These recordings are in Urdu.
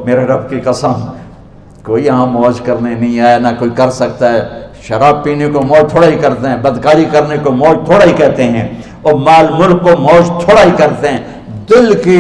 میرے رب کی قسم کوئی یہاں موج کرنے نہیں آیا، نہ کوئی کر سکتا ہے۔ شراب پینے کو موج تھوڑا ہی کرتے ہیں، بدکاری کرنے کو موج تھوڑا ہی کہتے ہیں، اور مال ملک کو موج تھوڑا ہی کرتے ہیں، دل کی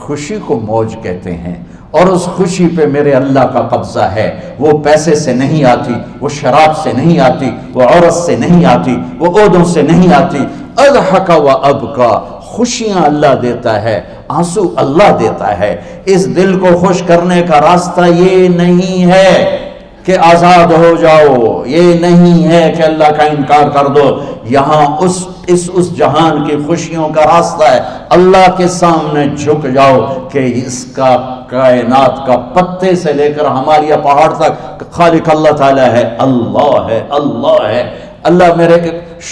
خوشی کو موج کہتے ہیں۔ اور اس خوشی پہ میرے اللہ کا قبضہ ہے، وہ پیسے سے نہیں آتی، وہ شراب سے نہیں آتی، وہ عورت سے نہیں آتی، وہ عہدوں سے نہیں آتی۔ اضحک و ابکا، خوشیاں اللہ دیتا ہے، آنسو اللہ دیتا ہے۔ اس دل کو خوش کرنے کا راستہ یہ نہیں ہے کہ آزاد ہو جاؤ، یہ نہیں ہے کہ اللہ کا انکار کر دو۔ یہاں اس جہان کی خوشیوں کا راستہ ہے، اللہ کے سامنے جھک جاؤ کہ اس کا کائنات کا پتے سے لے کر ہمارے پہاڑ تک خالق اللہ تعالیٰ ہے، اللہ ہے، اللہ ہے۔ اللہ میرے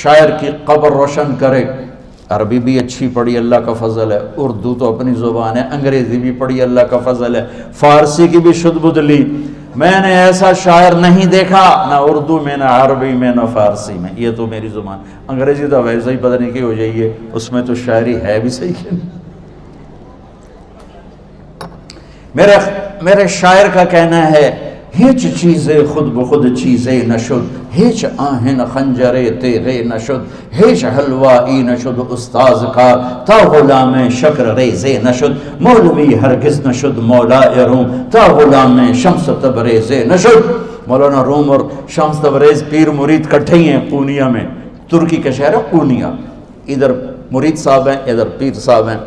شاعر کی قبر روشن کرے۔ عربی بھی اچھی پڑھی، اللہ کا فضل ہے، اردو تو اپنی زبان ہے، انگریزی بھی پڑھی، اللہ کا فضل ہے، فارسی کی بھی شد بد لی۔ میں نے ایسا شاعر نہیں دیکھا، نہ اردو میں، نہ عربی میں، نہ فارسی میں، یہ تو میری زبان۔ انگریزی تو ویسے ہی پتہ نہیں کی ہو جائیے، اس میں تو شاعری ہے بھی صحیح ہے۔ میرے شاعر کا کہنا ہے، ہیچ چیزیں خود بخود چیزیں نشد، ہیچ آہن خنجرے تیغے نشد، ہیچ حلوائی نشد استاذ کا، تا غلام شکر ریزے نشد، مولوی ہرگز نشد مولا روم، تا غلام شمس تبریزے نشد۔ مولانا روم اور شمس تبریز پیر مرید کٹھے ہی ہیں پونیا میں، ترکی کا شہر ہے پونیا، ادھر مرید صاحب ہیں، ادھر پیر صاحب ہیں۔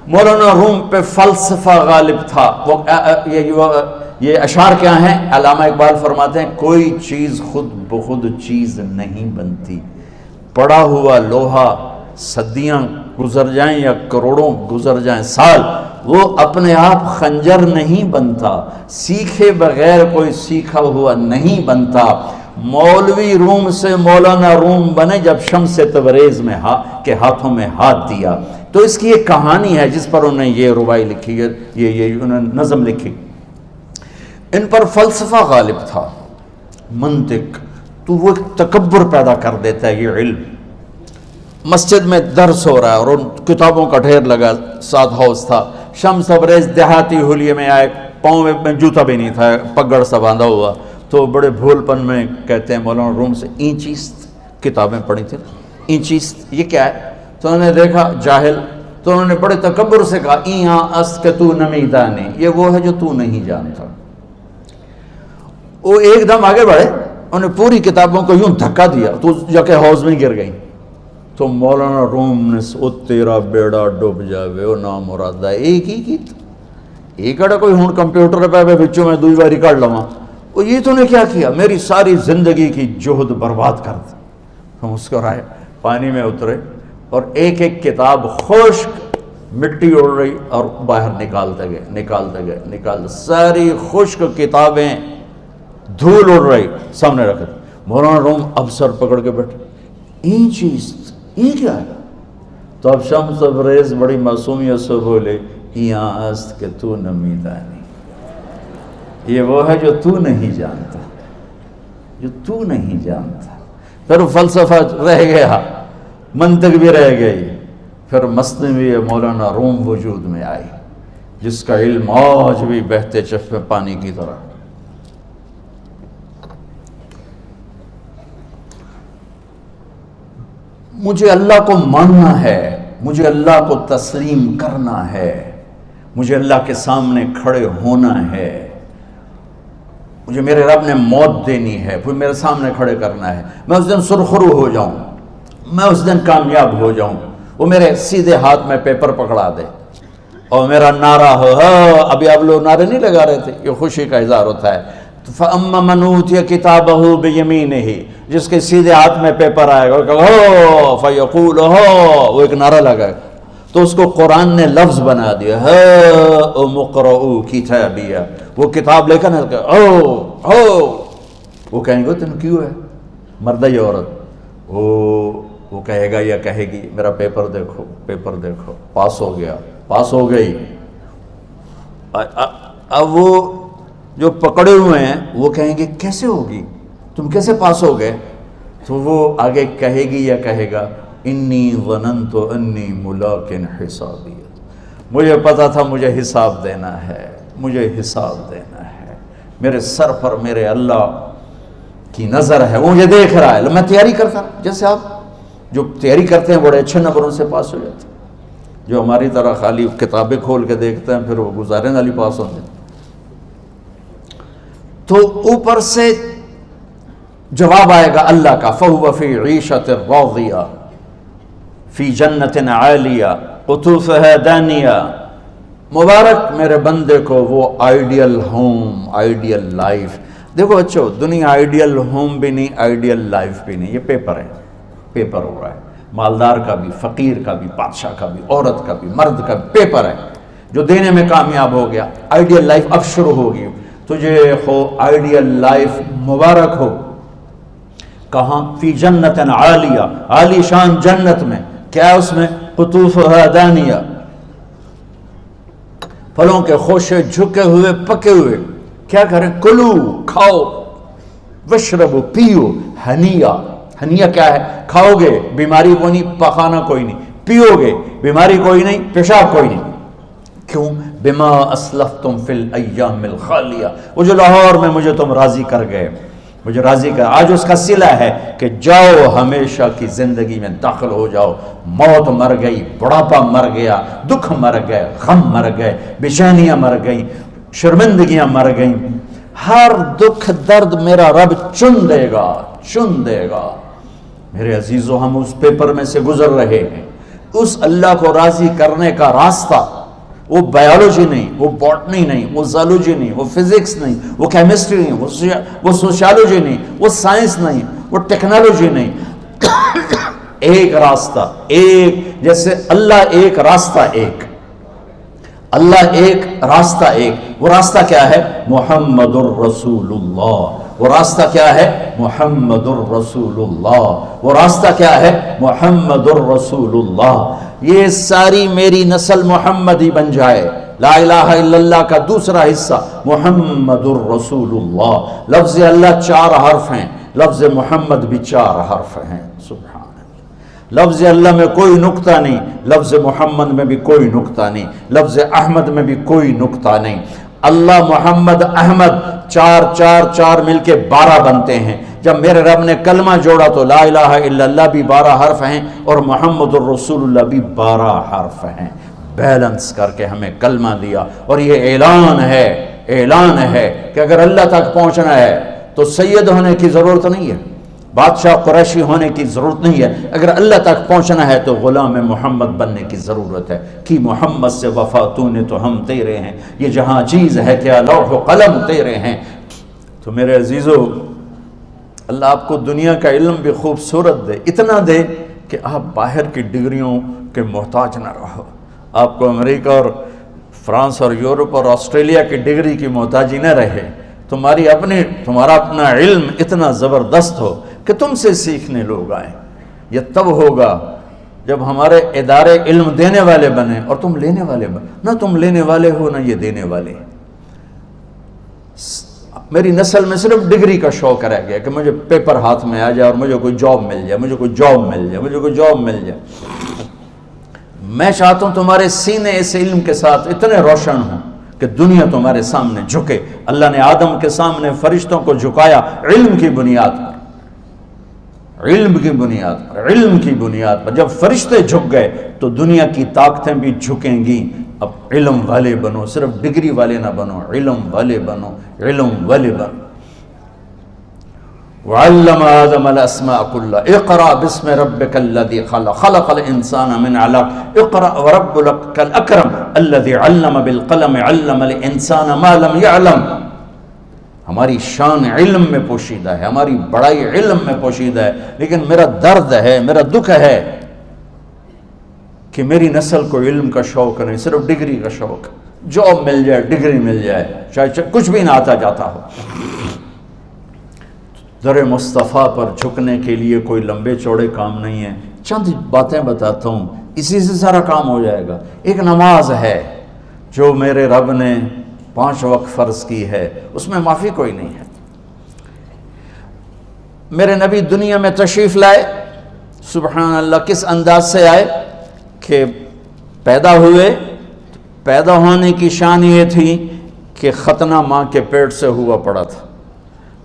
مولانا روم پہ فلسفہ غالب تھا۔ یہ اشعار کیا ہیں؟ علامہ اقبال فرماتے ہیں، کوئی چیز خود بخود چیز نہیں بنتی، پڑا ہوا لوہا صدیاں گزر جائیں یا کروڑوں گزر جائیں سال، وہ اپنے آپ خنجر نہیں بنتا، سیکھے بغیر کوئی سیکھا ہوا نہیں بنتا۔ مولوی روم سے مولانا روم بنے جب شمس تبریز میں کے ہاتھوں میں ہاتھ دیا۔ تو اس کی ایک کہانی ہے جس پر انہوں نے یہ ربائی لکھی ہے، یہ انہوں نے نظم لکھی۔ ان پر فلسفہ غالب تھا، منطق، تو وہ ایک تکبر پیدا کر دیتا ہے یہ علم۔ مسجد میں درس ہو رہا ہے اور ان کتابوں کا ڈھیر لگا، ساتھ ہاؤس تھا۔ شمس تبریز دیہاتی حلیے میں آئے، پاؤں میں جوتا بھی نہیں تھا، پگڑ سا باندھا ہوا، تو بڑے بھول پن میں کہتے ہیں مولانا روم سے، اینچیست کتابیں پڑھی تھیں، اینچیست یہ کیا ہے؟ تو انہوں نے دیکھا جاہل، تو انہوں نے بڑے تکبر سے کہا، ایہاں است کہ تو نمیدانی، یہ وہ ہے جو تو نہیں جانتا۔ وہ ایک دم آگے بڑھے، انہوں نے پوری کتابوں کو یوں دھکا دیا تو جا کے حوض میں گر گئی۔ تو مولانا روم نے او تیرا بیڑا ڈوب جاوے او نام مرادہ ایک ہی کی ایک اڑا کوئی ہون کمپیوٹر پہ بچوں میں دوئی باری کر لواں، وہ یہ تو نے کیا کیا، میری ساری زندگی کی جہد برباد کر دی۔ ہم مسکرائے، پانی میں اترے اور ایک ایک کتاب خشک مٹی اڑ رہی اور باہر نکالتے گئے، ساری خشک کتابیں دھول اڑ رہی سامنے رکھ دی۔ مولانا روم اب سر پکڑ کے بیٹھے، این چیز یہ کیا ہے؟ تو اب شمس تبریز بڑی معصومیت سے بولے، یہاں است کہ تو نمیدانی، یہ وہ ہے جو تو نہیں جانتا، جو تو نہیں جانتا۔ پھر فلسفہ رہ گیا، منطق بھی رہ گئی، پھر مثنوی مولانا روم وجود میں آئی، جس کا علم آج بھی بہتے چشمے پانی کی طرح۔ مجھے اللہ کو ماننا ہے، مجھے اللہ کو تسلیم کرنا ہے، مجھے اللہ کے سامنے کھڑے ہونا ہے، مجھے میرے رب نے موت دینی ہے، پھر میرے سامنے کھڑے کرنا ہے، میں اس دن سرخرو ہو جاؤں، میں اس دن کامیاب ہو جاؤں، وہ میرے سیدھے ہاتھ میں پیپر پکڑا دے اور میرا نعرہ ہو، ابھی آپ لوگ نعرے نہیں لگا رہے تھے، یہ خوشی کا اظہار ہوتا ہے۔ فَأَمَّا مَنْ أُوتِيَ كِتَابَهُ بِيَمِينِهِ، جس کے سیدھے ہاتھ میں پیپر آئے گا فَيَقُولُ وہ ایک نعرہ لگائے گا، تو اس کو قرآن نے لفظ بنا دیا، هَاؤْمُ اقْرَءُوا كِتَابِيَهْ، وہ کتاب لے کر وہ کہیں گے تم کیوں ہے، مرد یا عورت، وہ کہے گا یا کہے گی میرا پیپر دیکھو، پیپر دیکھو، پاس ہو گیا، پاس ہو گئی۔ اب وہ جو پکڑے ہوئے ہیں وہ کہیں گے کیسے ہوگی، تم کیسے پاس ہو گئے؟ تو وہ آگے کہے گی یا کہے گا، انی ظننت انی ملاق حسابی، مجھے پتا تھا مجھے حساب دینا ہے، مجھے حساب دینا ہے، میرے سر پر میرے اللہ کی نظر ہے، وہ مجھے دیکھ رہا ہے۔ میں تیاری کرتا ہوں، جیسے آپ جو تیاری کرتے ہیں بڑے اچھے نمبروں سے پاس ہو جاتے ہیں، جو ہماری طرح خالی کتابیں کھول کے دیکھتے ہیں پھر وہ گزارے والی پاس ہوتے ہیں۔ تو اوپر سے جواب آئے گا اللہ کا، فَهُوَ فِي عِيشَةٍ رَاضِيَةٍ فِي جَنَّةٍ عَالِيَةٍ قُطُوفُهَا دَانِيَةٌ۔ مبارک میرے بندے کو وہ آئیڈیل ہوم، آئیڈیل لائف۔ دیکھو بچو، دنیا آئیڈیل ہوم بھی نہیں، آئیڈیل لائف بھی نہیں، یہ پیپر ہے، پیپر ہو رہا ہے، مالدار کا بھی، فقیر کا بھی، بادشاہ کا بھی، عورت کا بھی، مرد کا بھی پیپر ہے۔ جو دینے میں کامیاب ہو گیا، آئیڈیل لائف اب شروع ہوگی۔ تجھے ہو آئیڈیل لائف مبارک ہو۔ کہاں؟ فی جنت عالیہ، عالی شان جنت میں، کیا ہے اس میں؟ قطوفها دانیہ، پھلوں کے خوشے جھکے ہوئے پکے ہوئے۔ کیا کریں؟ کلو، کھاؤ، وشربو، پیو، ہنیا۔ ہنیا کیا ہے؟ کھاؤ گے بیماری کوئی نہیں، پخانہ کوئی نہیں، پیو گے بیماری کوئی نہیں، پیشاب کوئی نہیں۔ کیوں؟ بما اسلفتم فی الایام الخالیہ، وہ جو لاہور میں مجھے تم راضی کر گئے، مجھے راضی کر، آج اس کا صلہ ہے کہ جاؤ ہمیشہ کی زندگی میں داخل ہو جاؤ۔ موت مر گئی، بڑھاپا مر گیا، دکھ مر گئے، غم مر گئے، بے چینیاں مر گئیں، شرمندگیاں مر گئیں۔ ہر دکھ درد میرا رب چن دے گا، چن دے گا۔ میرے عزیزو، ہم اس پیپر میں سے گزر رہے ہیں۔ اس اللہ کو راضی کرنے کا راستہ، وہ بایولوجی نہیں، وہ باٹنی نہیں، وہ زالوجی نہیں، وہ فزکس نہیں، وہ کیمسٹری نہیں، وہ سوشیالوجی نہیں، وہ سائنس نہیں، وہ ٹیکنالوجی نہیں۔ ایک راستہ، ایک، جیسے اللہ ایک، راستہ ایک، اللہ ایک، راستہ ایک۔ وہ راستہ کیا ہے؟ محمد الرسول اللہ۔ وہ راستہ کیا ہے؟ محمد الرسول اللہ۔ وہ راستہ کیا ہے؟ محمد الرسول اللہ۔ یہ ساری میری نسل محمدی بن جائے۔ لا الہ الا اللہ کا دوسرا حصہ محمد الرسول اللہ۔ لفظ اللہ 4 حرف ہیں، لفظ محمد بھی 4 حرف ہیں۔ سبحان اللہ۔ لفظ اللہ میں کوئی نقطہ نہیں، لفظ محمد میں بھی کوئی نقطہ نہیں، لفظ احمد میں بھی کوئی نقطہ نہیں۔ اللہ، محمد، احمد، 4 4 4 مل کے 12 بنتے ہیں۔ جب میرے رب نے کلمہ جوڑا تو لا الہ الا اللہ بھی 12 حرف ہیں اور محمد الرسول اللہ بھی 12 حرف ہیں۔ بیلنس کر کے ہمیں کلمہ دیا، اور یہ اعلان ہے، اعلان ہے کہ اگر اللہ تک پہنچنا ہے تو سید ہونے کی ضرورت نہیں ہے، بادشاہ قریشی ہونے کی ضرورت نہیں ہے۔ اگر اللہ تک پہنچنا ہے تو غلام محمد بننے کی ضرورت ہے۔ کہ محمد سے وفا تو نے تو ہم تیرے ہیں، یہ جہاں چیز ہے کیا لوح و قلم تیرے ہیں۔ تو میرے عزیزو، اللہ آپ کو دنیا کا علم بھی خوبصورت دے، اتنا دے کہ آپ باہر کی ڈگریوں کے محتاج نہ رہو، آپ کو امریکہ اور فرانس اور یورپ اور آسٹریلیا کی ڈگری کی محتاجی نہ رہے، تمہارا اپنا علم اتنا زبردست ہو کہ تم سے سیکھنے لوگ آئیں۔ یہ تب ہوگا جب ہمارے ادارے علم دینے والے بنے اور تم لینے والے بنے، نہ تم لینے والے ہو نہ یہ دینے والے۔ میری نسل میں صرف ڈگری کا شوق رہ گیا کہ مجھے پیپر ہاتھ میں آ جائے اور مجھے کوئی جاب مل جائے، مجھے کوئی جاب مل جائے، مجھے کوئی جاب مل جائے۔ میں چاہتا ہوں تمہارے سینے اس علم کے ساتھ اتنے روشن ہوں کہ دنیا تمہارے سامنے جھکے۔ اللہ نے آدم کے سامنے فرشتوں کو جھکایا علم کی بنیاد پر، علم کی بنیاد پر، علم کی بنیاد پر۔ جب فرشتے جھک گئے تو دنیا کی طاقتیں بھی جھکیں گی۔ اب علم والے بنو، صرف ڈگری والے نہ بنو، علم والے بنو، علم والے بنو۔ وعلم آدم الاسماء كلها اقرأ باسم ربك الذي خلق خلق الانسان من علق اقرأ وربك الاكرم الذي علم بالقلم علم الانسان ما لم يعلم۔ ہماری شان علم میں پوشیدہ ہے، ہماری بڑائی علم میں پوشیدہ ہے، لیکن میرا درد ہے، میرا دکھ ہے کہ میری نسل کو علم کا شوق نہیں، صرف ڈگری کا شوق۔ جاب مل جائے، ڈگری مل جائے، چاہے کچھ بھی نہ آتا جاتا ہو۔ در مصطفیٰ پر جھکنے کے لیے کوئی لمبے چوڑے کام نہیں ہیں، چند باتیں بتاتا ہوں، اسی سے سارا کام ہو جائے گا۔ ایک نماز ہے جو میرے رب نے 5 وقت فرض کی ہے، اس میں معافی کوئی نہیں ہے۔ میرے نبی دنیا میں تشریف لائے، سبحان اللہ، کس انداز سے آئے کہ پیدا ہوئے، پیدا ہونے کی شان یہ تھی کہ ختنہ ماں کے پیٹ سے ہوا پڑا تھا۔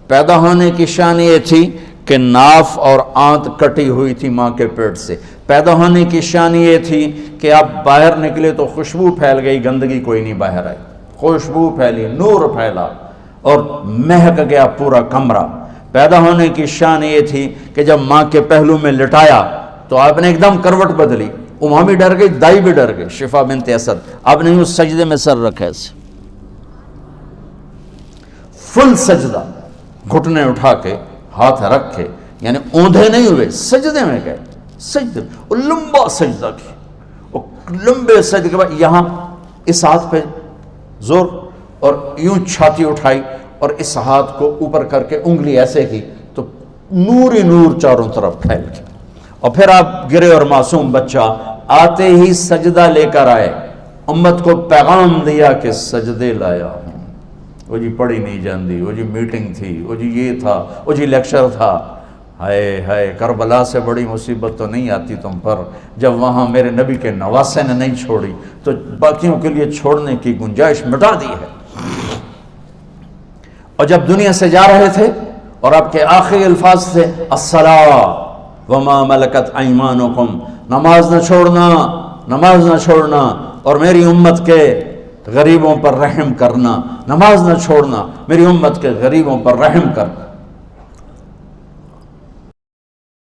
پیدا ہونے کی شان یہ تھی کہ ناف اور آنت کٹی ہوئی تھی ماں کے پیٹ سے۔ پیدا ہونے کی شان یہ تھی کہ آپ باہر نکلے تو خوشبو پھیل گئی، گندگی کوئی نہیں باہر آئی، خوشبو پھیلی، نور پھیلا اور مہک گیا پورا کمرہ۔ پیدا ہونے کی شان یہ تھی کہ جب ماں کے پہلو میں لٹایا تو آپ نے ایک دم کروٹ بدلی، اماں بھی ڈر گئی، دائی بھی ڈر گئی، شفا بنت اسد۔ آپ نے اس سجدے میں سر رکھا ایسے، فل سجدہ، گھٹنے اٹھا کے ہاتھ رکھ کے، یعنی اوندھے نہیں ہوئے، سجدے میں گئے، سجدے وہ لمبا سجدہ کی، وہ لمبے سجدے کے بعد یہاں اس ہاتھ پہ زور اور یوں چھاتی اٹھائی اور اس ہاتھ کو اوپر کر کے انگلی ایسے کی تو نور ہی نور چاروں طرف پھیل گیا، اور پھر آپ گرے اور معصوم بچہ آتے ہی سجدہ لے کر آئے، امت کو پیغام دیا کہ سجدے لایا ہوں۔ وہ جی پڑھی نہیں جاندی، وہ جی میٹنگ تھی، وہ جی یہ تھا، وہ جی لیکچر تھا، ہائے ہائے کربلا سے بڑی مصیبت تو نہیں آتی تم پر جب وہاں میرے نبی کے نواسے نے نہیں چھوڑی تو باقیوں کے لیے چھوڑنے کی گنجائش مٹا دی ہے۔ اور جب دنیا سے جا رہے تھے اور آپ کے آخری الفاظ تھے الصلاۃ وما ملکت ایمانکم، نماز نہ چھوڑنا، نماز نہ چھوڑنا، اور میری امت کے غریبوں پر رحم کرنا، نماز نہ چھوڑنا، میری امت کے غریبوں پر رحم کر۔